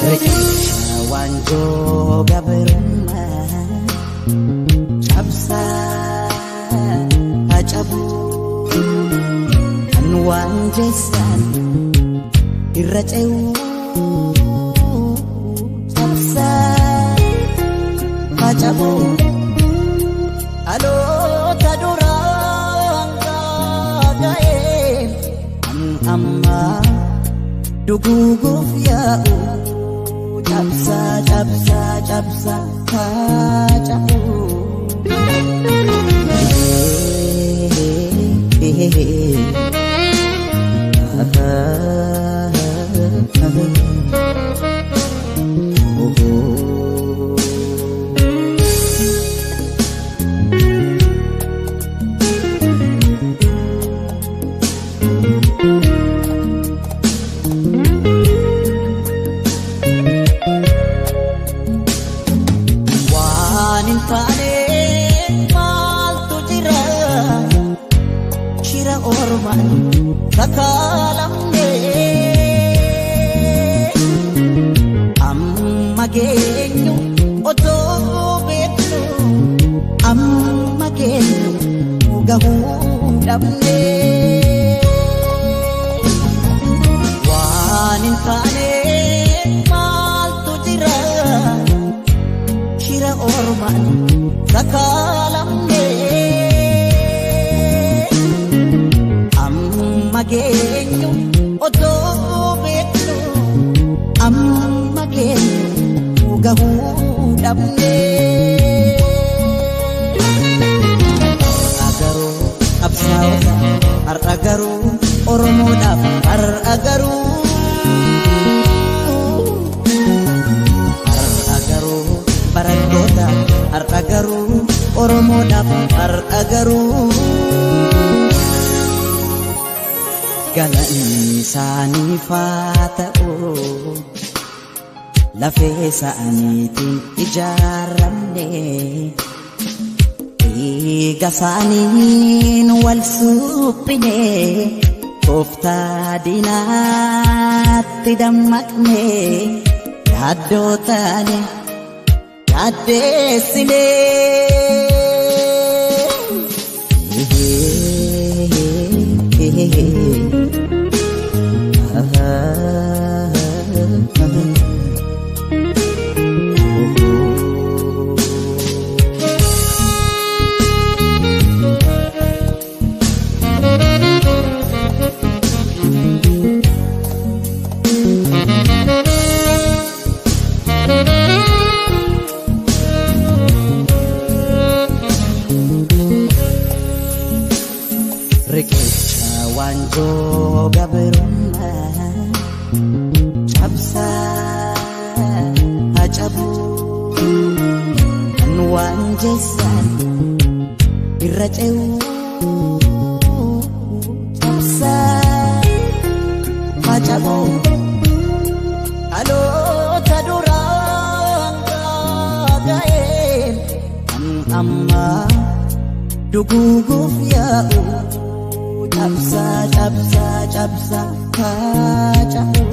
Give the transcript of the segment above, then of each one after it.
Repression wanjo gabruma Chabsa hachabu Anwanjesan irraceu Chabsa hachabu Alo taduranga gae amma duguguf ya'u Japsa, japsa, japsa, hajabu. Sakalamne amma genyu oto betnu amma genyu gahu dabne wanin kane mal tujira shira orman sakalamne Magenyo oto betnu amma genyo gahu dabne agaru absawa ar agaru oromo dab ar agaru barangota ar agaru oromo dab ar agaru Galani sani fata'u Lafe sa'anitin ijaramne Iga sa'anin wal supine Kofta dinatti dammakne Yaddotane yaddesine wanjo gabruma Chabsa hachabu Anwanjesan irraceu Chabsa hachabu Alo taduranga gae amma duguguf ya'u Japsa, japsa, japsa, hajabu.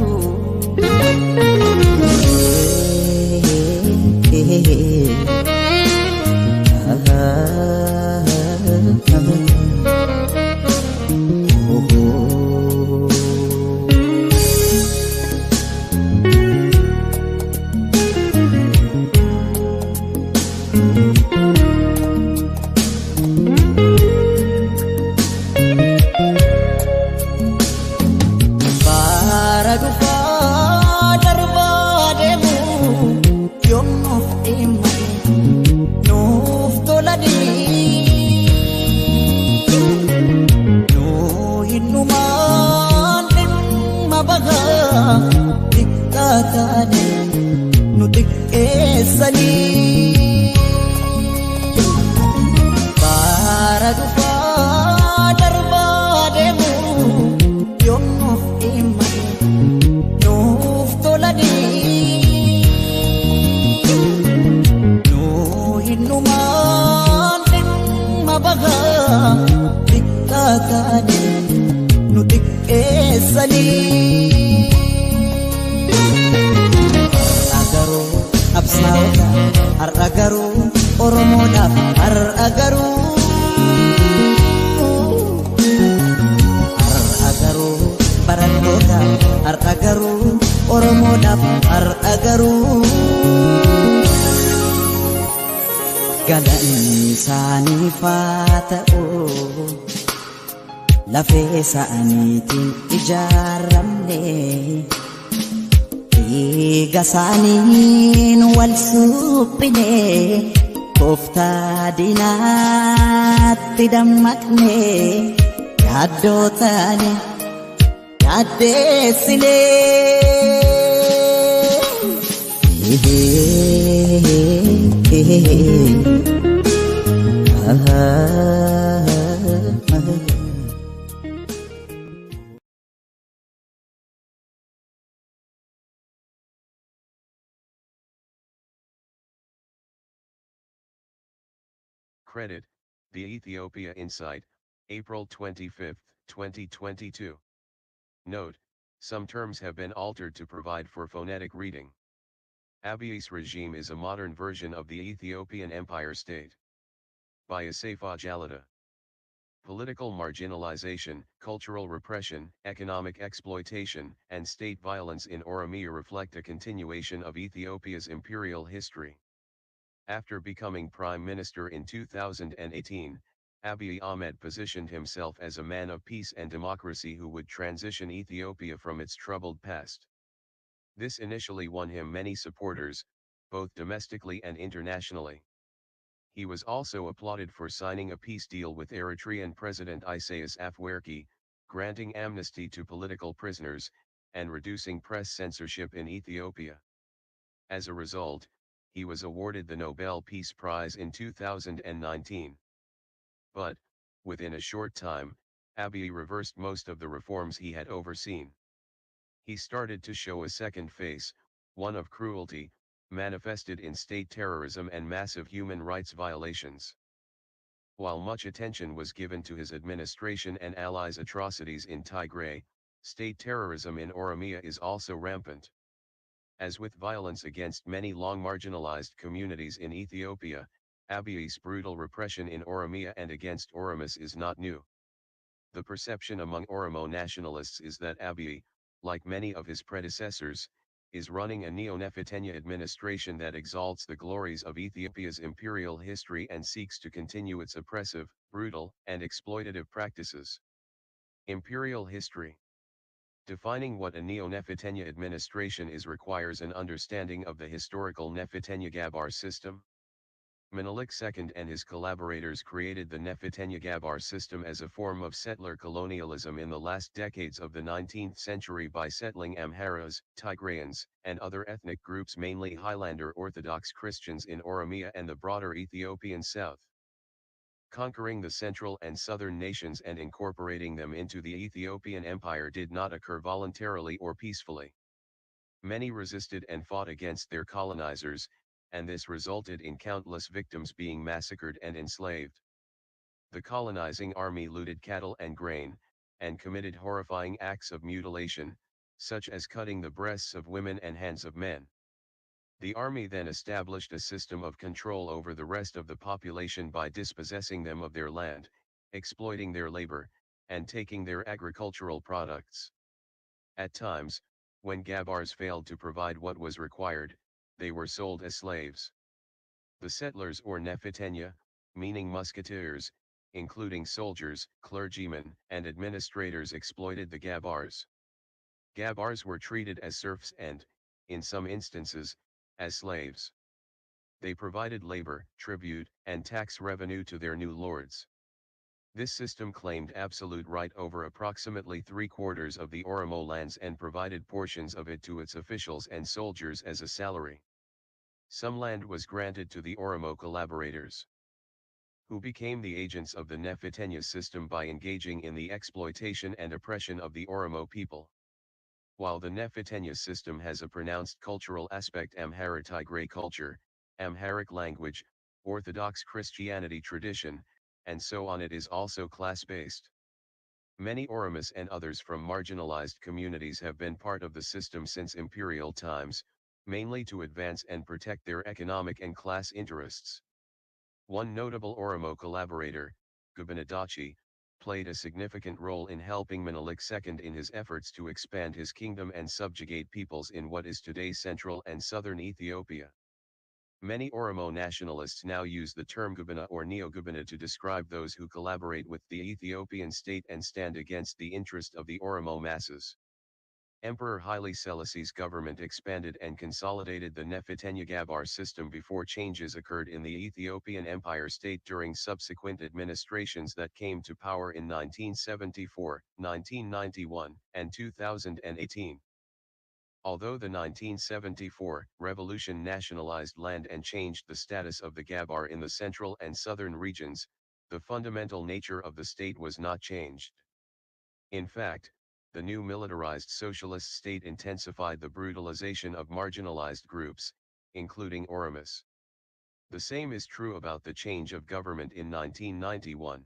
Dikkatane nuti esani para dufa darbademu yommuf imani nuf tolani nu hinnuman mabaga galanni isaaniif haa ta'u lafee isaaniitiin ijaaramne dhiiga isaaniin wal suphine Kooftaa diinaatti dammaqne yaaddoo taane yaaddeessine Credit, The Ethiopia Insight, April 25, 2022. Note, some terms have been altered to provide for phonetic reading. Abiy's regime is a modern version of the Ethiopian Empire State. By Asafa Jalata. Political marginalization, cultural repression, economic exploitation, and state violence in Oromia reflect a continuation of Ethiopia's imperial history. After becoming prime minister in 2018, Abiy Ahmed positioned himself as a man of peace and democracy who would transition Ethiopia from its troubled past. This initially won him many supporters, both domestically and internationally. He was also applauded for signing a peace deal with Eritrean President Isaias Afwerki, granting amnesty to political prisoners, and reducing press censorship in Ethiopia. As a result, he was awarded the Nobel Peace Prize in 2019. But, within a short time, Abiy reversed most of the reforms he had overseen. He started to show a second face, one of cruelty, manifested in state terrorism and massive human rights violations. While much attention was given to his administration and allies' atrocities in Tigray, state terrorism in Oromia is also rampant. As with violence against many long marginalized communities in Ethiopia, Abiy's brutal repression in Oromia and against Oromis is not new. The perception among Oromo nationalists is that Abiy, like many of his predecessors, is running a neo-Nephitenya administration that exalts the glories of Ethiopia's imperial history and seeks to continue its oppressive, brutal, and exploitative practices. Imperial history. Defining what a neo-Nephitenya administration is requires an understanding of the historical Nephitenya-Gabar system. Menelik II and his collaborators created the Nephitenya-Gabar system as a form of settler colonialism in the last decades of the 19th century by settling Amharas, Tigrayans, and other ethnic groups, mainly Highlander Orthodox Christians in Oromia and the broader Ethiopian south. Conquering the central and southern nations and incorporating them into the Ethiopian Empire did not occur voluntarily or peacefully. Many resisted and fought against their colonizers, and this resulted in countless victims being massacred and enslaved. The colonizing army looted cattle and grain, and committed horrifying acts of mutilation, such as cutting the breasts of women and hands of men. The army then established a system of control over the rest of the population by dispossessing them of their land, exploiting their labor, and taking their agricultural products. At times, when Gabars failed to provide what was required, they were sold as slaves. The settlers or Nephitenya, meaning musketeers, including soldiers, clergymen, and administrators, exploited the Gabars. Gabars were treated as serfs and, in some instances, as slaves. They provided labor, tribute, and tax revenue to their new lords. This system claimed absolute right over approximately 3/4 of the Oromo lands and provided portions of it to its officials and soldiers as a salary. Some land was granted to the Oromo collaborators, who became the agents of the Nephitenya system by engaging in the exploitation and oppression of the Oromo people. While the Nephitenya system has a pronounced cultural aspect, Amhara Tigray culture, Amharic language, Orthodox Christianity tradition, and so on, it is also class-based. Many Oromis and others from marginalized communities have been part of the system since imperial times, mainly to advance and protect their economic and class interests. One notable Oromo collaborator, Gubinadachi, played a significant role in helping Menelik II in his efforts to expand his kingdom and subjugate peoples in what is today central and southern Ethiopia. Many Oromo nationalists now use the term Gubana or Neo-Gubana to describe those who collaborate with the Ethiopian state and stand against the interest of the Oromo masses. Emperor Haile Selassie's government expanded and consolidated the Nephitenya Gabar system before changes occurred in the Ethiopian Empire State during subsequent administrations that came to power in 1974, 1991, and 2018. Although the 1974 revolution nationalized land and changed the status of the Gabar in the central and southern regions, the fundamental nature of the state was not changed. In fact, the new militarized socialist state intensified the brutalization of marginalized groups, including Oromus. The same is true about the change of government in 1991.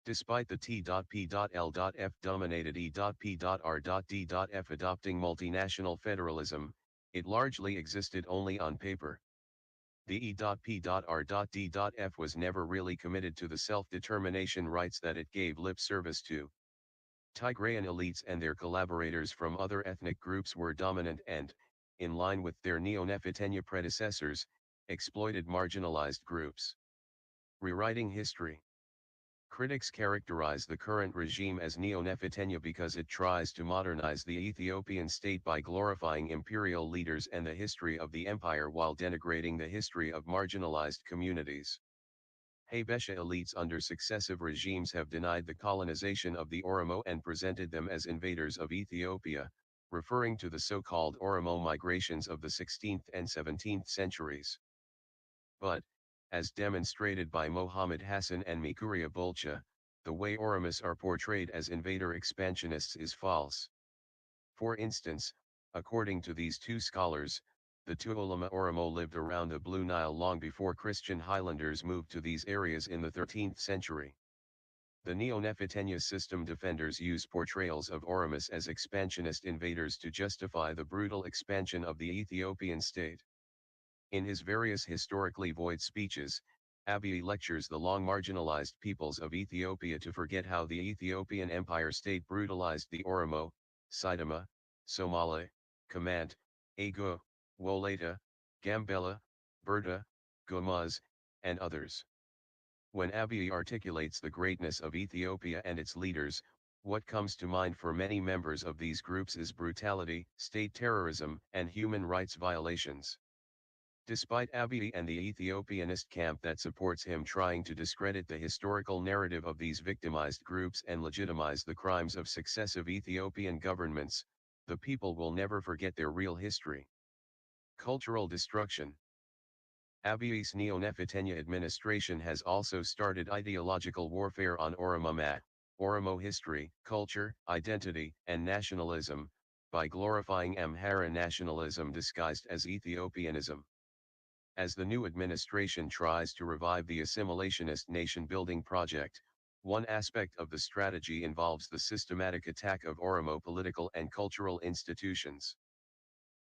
Despite the T.P.L.F dominated E.P.R.D.F adopting multinational federalism, it largely existed only on paper. The E.P.R.D.F was never really committed to the self-determination rights that it gave lip service to. Tigrayan elites and their collaborators from other ethnic groups were dominant and, in line with their Neo-Nephitenya predecessors, exploited marginalized groups. Rewriting history. Critics characterize the current regime as Neo-Nephitenya because it tries to modernize the Ethiopian state by glorifying imperial leaders and the history of the empire while denigrating the history of marginalized communities. Habesha elites under successive regimes have denied the colonization of the Oromo and presented them as invaders of Ethiopia, referring to the so-called Oromo migrations of the 16th and 17th centuries. But, as demonstrated by Mohammed Hassan and Mikuria Bolcha, the way Oromus are portrayed as invader expansionists is false. For instance, according to these two scholars, the Tuolama Oromo lived around the Blue Nile long before Christian Highlanders moved to these areas in the 13th century. The Neo-Nephitenya system defenders use portrayals of Oromus as expansionist invaders to justify the brutal expansion of the Ethiopian state. In his various historically void speeches, Abiy lectures the long marginalized peoples of Ethiopia to forget how the Ethiopian Empire State brutalized the Oromo, Sidama, Somali, Kamant, Ago, Wolata, Gambela, Berta, Gomuz, and others. When Abiy articulates the greatness of Ethiopia and its leaders, what comes to mind for many members of these groups is brutality, state terrorism, and human rights violations. Despite Abiy and the Ethiopianist camp that supports him trying to discredit the historical narrative of these victimized groups and legitimize the crimes of successive Ethiopian governments, the people will never forget their real history. Cultural destruction. Abiy's Neo-Nephitenya administration has also started ideological warfare on Oromo history, culture, identity, and nationalism, by glorifying Amhara nationalism disguised as Ethiopianism. As the new administration tries to revive the assimilationist nation-building project, one aspect of the strategy involves the systematic attack of Oromo political and cultural institutions.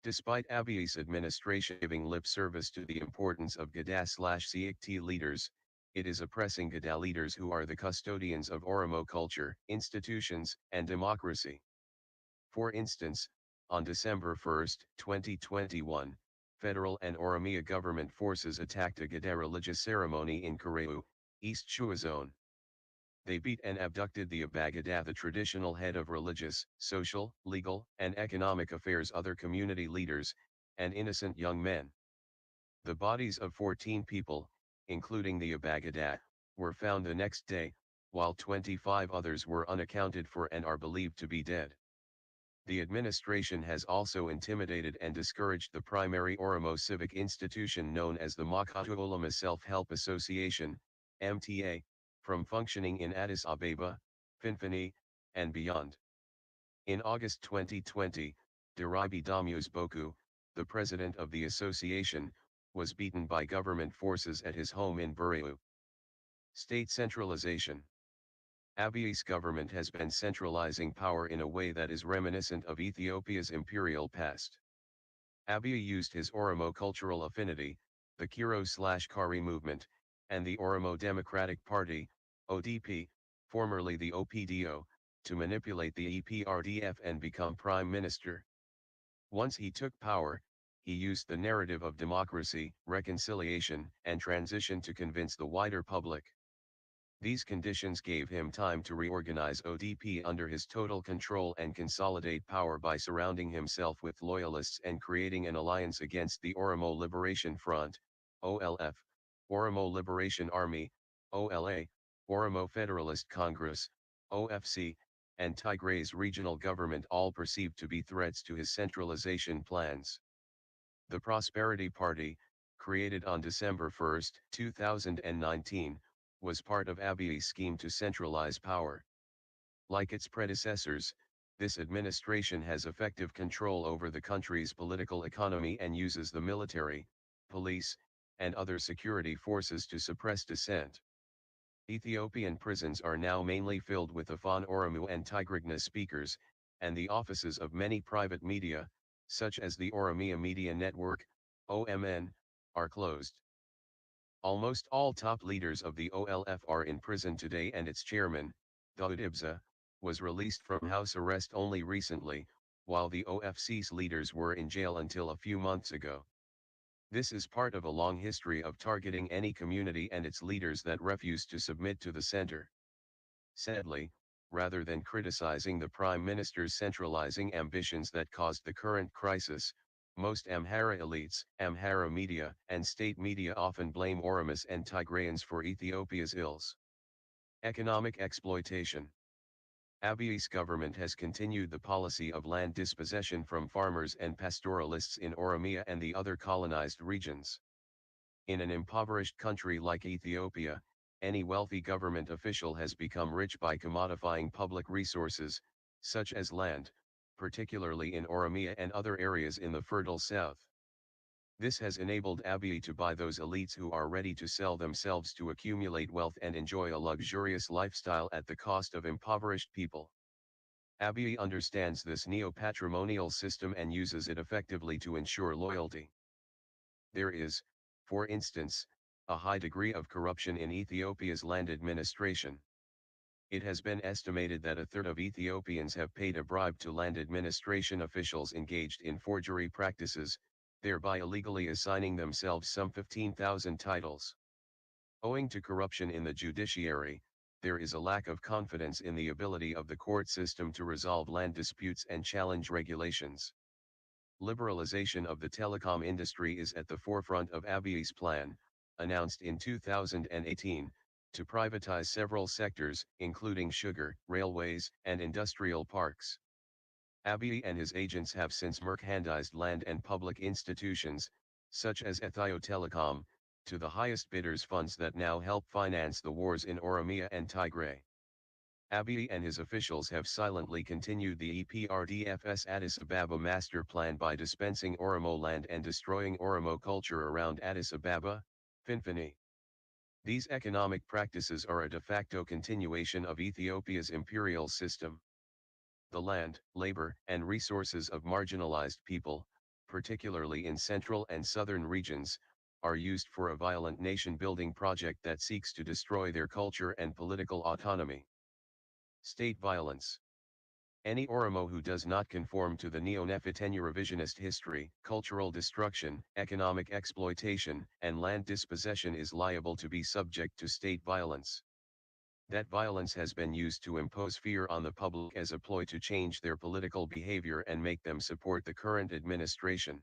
Despite Abiy's administration giving lip service to the importance of Gada/Sikt leaders, it is oppressing Gada leaders who are the custodians of Oromo culture, institutions, and democracy. For instance, on December 1, 2021, federal and Oromia government forces attacked a Gada religious ceremony in Kareu, East Shua Zone. They beat and abducted the Abba Gada, the traditional head of religious, social, legal, and economic affairs, other community leaders, and innocent young men. The bodies of 14 people, including the Abba Gada, were found the next day, while 25 others were unaccounted for and are believed to be dead. The administration has also intimidated and discouraged the primary Oromo civic institution known as the Makatu Olama Self-Help Association, MTA, from functioning in Addis Ababa, Finfani, and beyond. In August 2020, Diribi Damu's Boku, the president of the association, was beaten by government forces at his home in Birmaduu. State centralization. Abiy's government has been centralizing power in a way that is reminiscent of Ethiopia's imperial past. Abiy used his Oromo cultural affinity, the Kiro/Kari movement, and the Oromo Democratic Party, ODP, formerly the OPDO, to manipulate the EPRDF and become prime minister. Once he took power, he used the narrative of democracy, reconciliation, and transition to convince the wider public. These conditions gave him time to reorganize ODP under his total control and consolidate power by surrounding himself with loyalists and creating an alliance against the Oromo Liberation Front, OLF, Oromo Liberation Army, OLA, Oromo Federalist Congress, OFC, and Tigray's regional government, all perceived to be threats to his centralization plans. The Prosperity Party, created on December 1, 2019, was part of Abiy's scheme to centralize power. Like its predecessors, this administration has effective control over the country's political economy and uses the military, police, and other security forces to suppress dissent. Ethiopian prisons are now mainly filled with Afan Oromo and Tigrinya speakers, and the offices of many private media, such as the Oromia Media Network, OMN, are closed. Almost all top leaders of the OLF are in prison today, and its chairman, Daoud Ibsa, was released from house arrest only recently, while the OFC's leaders were in jail until a few months ago. This is part of a long history of targeting any community and its leaders that refuse to submit to the center. Sadly, rather than criticizing the Prime Minister's centralizing ambitions that caused the current crisis, most Amhara elites, Amhara media, and state media often blame Oromus and Tigrayans for Ethiopia's ills. Economic exploitation. Abiy's government has continued the policy of land dispossession from farmers and pastoralists in Oromia and the other colonized regions. In an impoverished country like Ethiopia, any wealthy government official has become rich by commodifying public resources, such as land, particularly in Oromia and other areas in the fertile south. This has enabled Abiy to buy those elites who are ready to sell themselves to accumulate wealth and enjoy a luxurious lifestyle at the cost of impoverished people. Abiy understands this neo-patrimonial system and uses it effectively to ensure loyalty. There is, for instance, a high degree of corruption in Ethiopia's land administration. It has been estimated that a third of Ethiopians have paid a bribe to land administration officials engaged in forgery practices, thereby illegally assigning themselves some 15,000 titles. Owing to corruption in the judiciary, there is a lack of confidence in the ability of the court system to resolve land disputes and challenge regulations. Liberalization of the telecom industry is at the forefront of Abiy's plan, announced in 2018, to privatize several sectors, including sugar, railways, and industrial parks. Abiy and his agents have since merchandised land and public institutions, such as Ethio Telecom, to the highest bidders' funds that now help finance the wars in Oromia and Tigray. Abiy and his officials have silently continued the EPRDF's Addis Ababa master plan by dispensing Oromo land and destroying Oromo culture around Addis Ababa, Finfini. These economic practices are a de facto continuation of Ethiopia's imperial system. The land, labor, and resources of marginalized people, particularly in central and southern regions, are used for a violent nation-building project that seeks to destroy their culture and political autonomy. State violence. Any Oromo who does not conform to the neo-Nephitenu revisionist history, cultural destruction, economic exploitation, and land dispossession is liable to be subject to state violence. That violence has been used to impose fear on the public as a ploy to change their political behavior and make them support the current administration.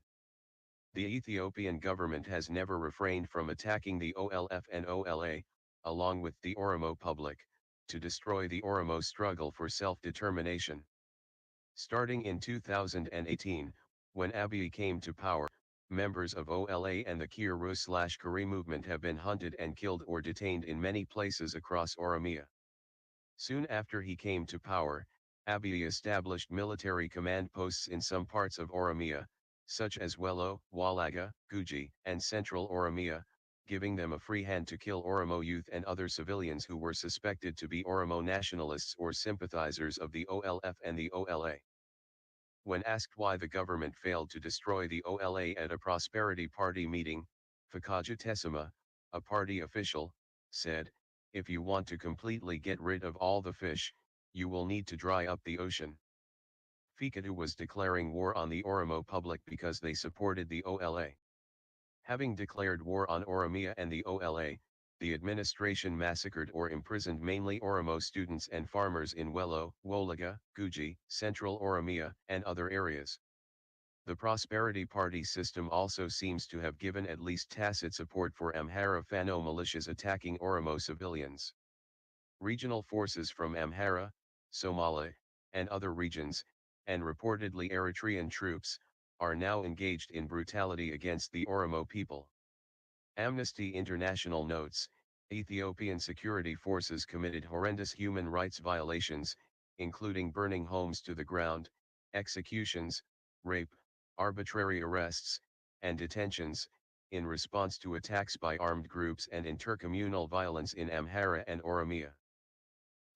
The Ethiopian government has never refrained from attacking the OLF and OLA, along with the Oromo public, to destroy the Oromo struggle for self-determination. Starting in 2018, when Abiy came to power, members of OLA and the Kiru/Kari movement have been hunted and killed or detained in many places across Oromia. Soon after he came to power, Abiy established military command posts in some parts of Oromia, such as Wello, Walaga, Guji, and Central Oromia, giving them a free hand to kill Oromo youth and other civilians who were suspected to be Oromo nationalists or sympathizers of the OLF and the OLA. When asked why the government failed to destroy the OLA at a Prosperity Party meeting, Fakaja Tesima, a party official, said, "If you want to completely get rid of all the fish, you will need to dry up the ocean." Ph.D. was declaring war on the Oromo public because they supported the OLA. Having declared war on Oromia and the OLA, the administration massacred or imprisoned mainly Oromo students and farmers in Wello, Wolaga, Guji, Central Oromia, and other areas. The Prosperity Party system also seems to have given at least tacit support for Amhara Fano militias attacking Oromo civilians. Regional forces from Amhara, Somali, and other regions, and reportedly Eritrean troops, are now engaged in brutality against the Oromo people. Amnesty International notes, Ethiopian security forces committed horrendous human rights violations, including burning homes to the ground, executions, rape, arbitrary arrests, and detentions, in response to attacks by armed groups and intercommunal violence in Amhara and Oromia.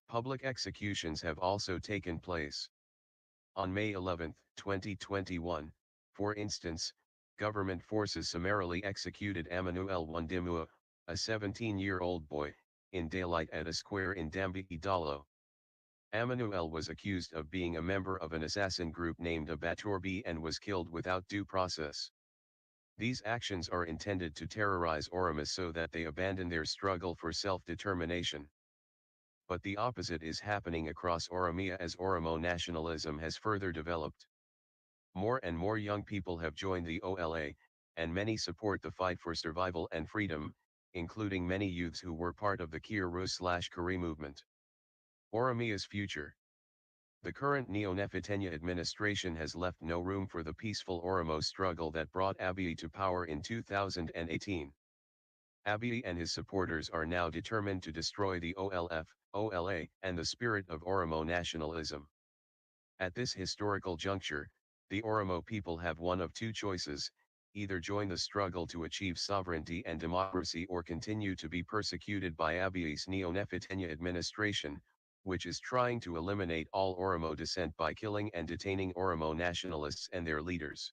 Public executions have also taken place. On May 11, 2021, for instance, government forces summarily executed Emmanuel Wandimua, a 17-year-old boy, in daylight at a square in Dambi Idalo. Emmanuel was accused of being a member of an assassin group named Abatorbi and was killed without due process. These actions are intended to terrorize Oromo so that they abandon their struggle for self-determination. But the opposite is happening across Oromia as Oromo nationalism has further developed. More and more young people have joined the OLA, and many support the fight for survival and freedom, including many youths who were part of the Kiru/Kari movement. Oromia's future. The current Neo-Nephitenya administration has left no room for the peaceful Oromo struggle that brought Abiy to power in 2018. Abiy and his supporters are now determined to destroy the OLF, OLA, and the spirit of Oromo nationalism. At this historical juncture, the Oromo people have one of two choices: either join the struggle to achieve sovereignty and democracy or continue to be persecuted by Abiy's Neo-Nephitenya administration, which is trying to eliminate all Oromo descent by killing and detaining Oromo nationalists and their leaders.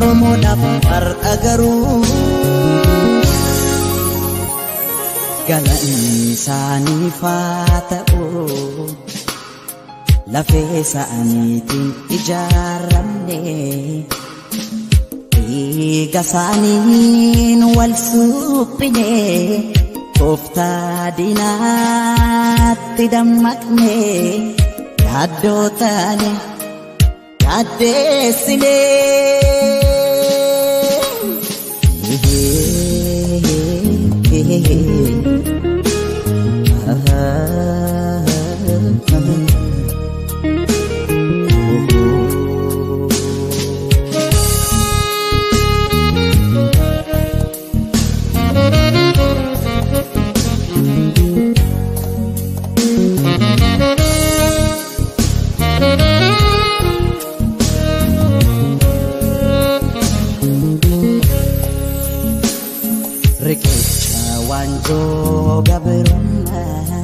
Oromoodhaaf har'a garuu galanni isaaniif haa ta'u. Lafee isaaniitiin ijaaramne dhiiga isaaniin wal suphine tooftaa diinaatti dammaqne yaaddoo taane yaaddeessine. Rikicha wanjoo gabrummaa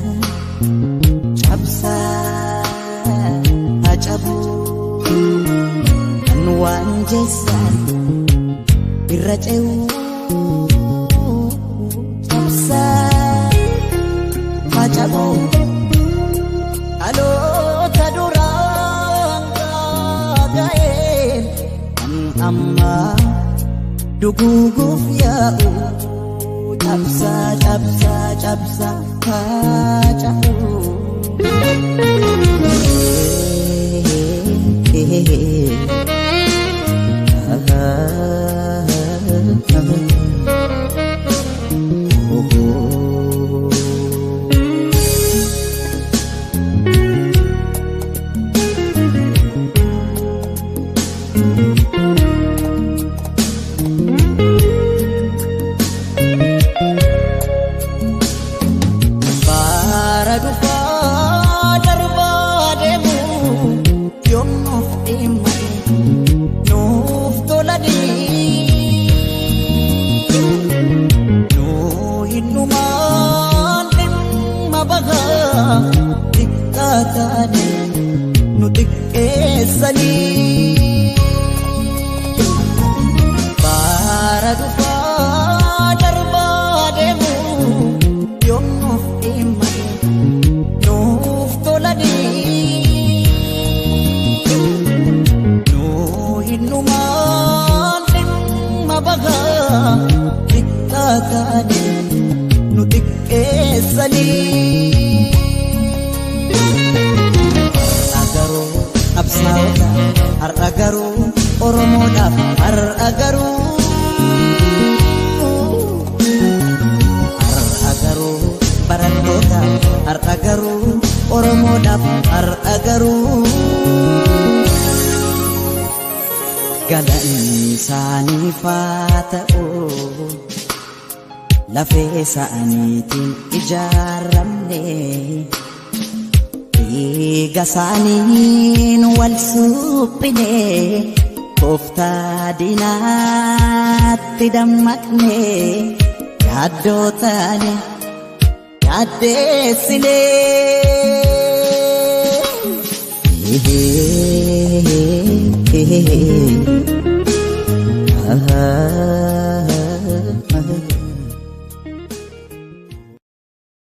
cabsaa hacabuu kan waan jeessan irra ce'uu cabsaa hacabuu dhaloota duraan gaaga'een kan ammaa duguuguuf yaa'u. Cabsa, cabsa, cabsa, kacau. Har'a garuu Oromoodhaaf har'a garuu barattoota har'a garuu Oromoodhaaf har'a garuu galanni isaaniif haa ta'u. Lafee isaaniitiin ijaaramne dhiiga isaaniin wal suphine tooftaa diinaatti dammaqne yaaddoo taane yaaddeessine.